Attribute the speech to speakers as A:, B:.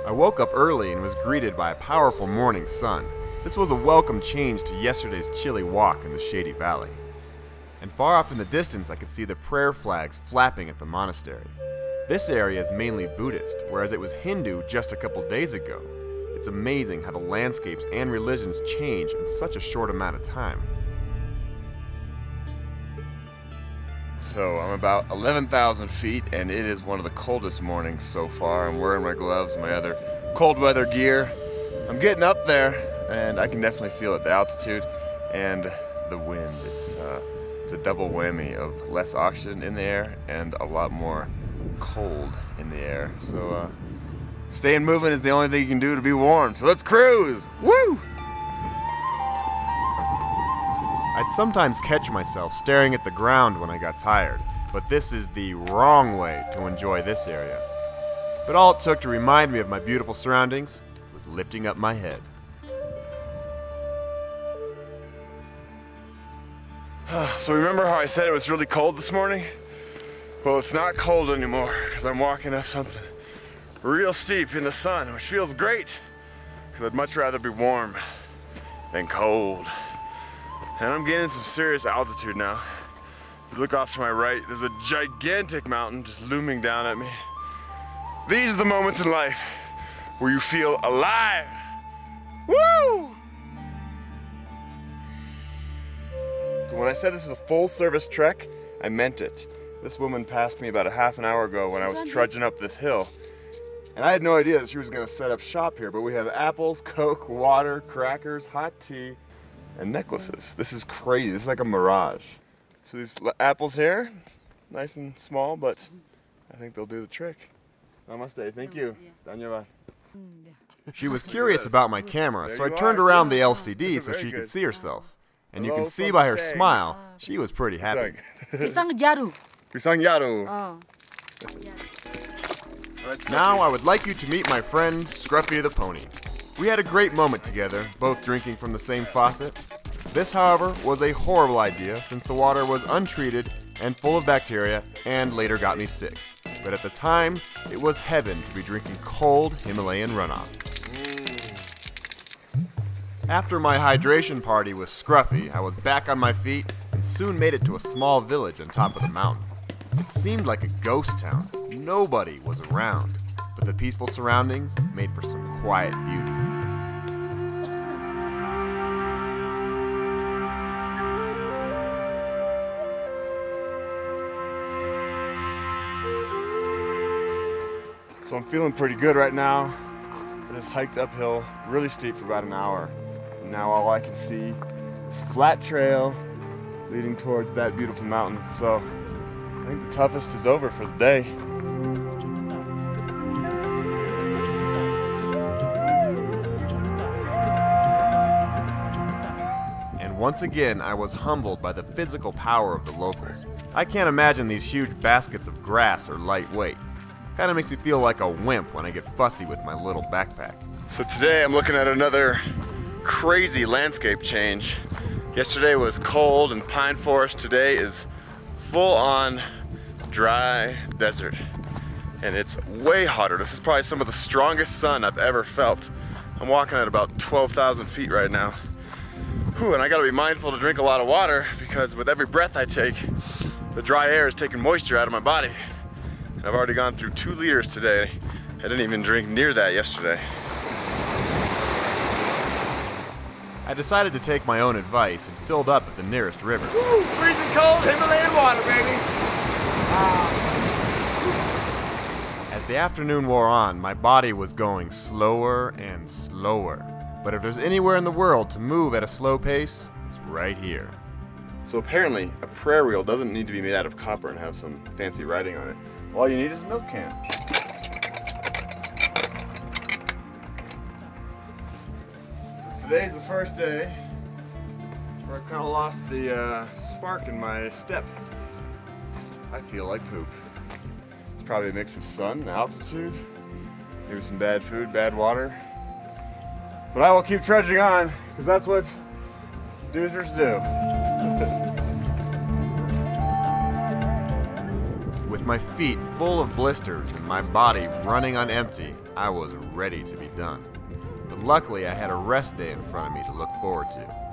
A: I woke up early and was greeted by a powerful morning sun. This was a welcome change to yesterday's chilly walk in the shady valley. And far off in the distance, I could see the prayer flags flapping at the monastery. This area is mainly Buddhist, whereas it was Hindu just a couple days ago. It's amazing how the landscapes and religions change in such a short amount of time. So I'm about 11,000 feet and it is one of the coldest mornings so far. I'm wearing my gloves, my other cold weather gear. I'm getting up there and I can definitely feel it, the altitude and the wind. It's a double whammy of less oxygen in the air and a lot more cold in the air. So staying moving is the only thing you can do to be warm. So let's cruise! Woo! I'd sometimes catch myself staring at the ground when I got tired, but this is the wrong way to enjoy this area. But all it took to remind me of my beautiful surroundings was lifting up my head. So remember how I said it was really cold this morning? Well, it's not cold anymore because I'm walking up something real steep in the sun, which feels great because I'd much rather be warm than cold. And I'm gaining some serious altitude now. If you look off to my right, there's a gigantic mountain just looming down at me. These are the moments in life where you feel alive. Woo! So when I said this is a full service trek, I meant it. This woman passed me about a half an hour ago when I was trudging up this hill. And I had no idea that she was gonna set up shop here, but we have apples, Coke, water, crackers, hot tea, and necklaces. This is crazy. This is like a mirage. So these apples here, nice and small, but I think they'll do the trick. Namaste. Thank you. Dhanyavad. She was curious about my camera, so I turned around the LCD so she could see herself. And you can see by her smile, she was pretty happy.
B: Pisang jaru.
A: Pisang jaru. Now I would like you to meet my friend, Scruffy the Pony. We had a great moment together, both drinking from the same faucet. This, however, was a horrible idea since the water was untreated and full of bacteria and later got me sick. But at the time, it was heaven to be drinking cold Himalayan runoff. After my hydration party with Scruffy, I was back on my feet and soon made it to a small village on top of the mountain. It seemed like a ghost town. Nobody was around, but the peaceful surroundings made for some quiet beauty. So I'm feeling pretty good right now. I just hiked uphill, really steep for about an hour. And now all I can see is flat trail leading towards that beautiful mountain. So I think the toughest is over for the day. And once again, I was humbled by the physical power of the locals. I can't imagine these huge baskets of grass are lightweight. Kind of makes me feel like a wimp when I get fussy with my little backpack. So today I'm looking at another crazy landscape change. Yesterday was cold and pine forest. Today is full-on dry desert. And it's way hotter. This is probably some of the strongest sun I've ever felt. I'm walking at about 12,000 feet right now. Whew, and I gotta be mindful to drink a lot of water because with every breath I take, the dry air is taking moisture out of my body. I've already gone through 2 liters today. I didn't even drink near that yesterday. I decided to take my own advice and filled up at the nearest river. Woo! Freezing cold Himalayan water, baby! As the afternoon wore on, my body was going slower and slower. But if there's anywhere in the world to move at a slow pace, it's right here. So apparently, a prayer wheel doesn't need to be made out of copper and have some fancy writing on it. All you need is a milk can. So today's the first day where I kind of lost the spark in my step. I feel like poop. It's probably a mix of sun and altitude, maybe some bad food, bad water. But I will keep trudging on, because that's what doozers do. my feet full of blisters and my body running on empty, I was ready to be done. But luckily I had a rest day in front of me to look forward to.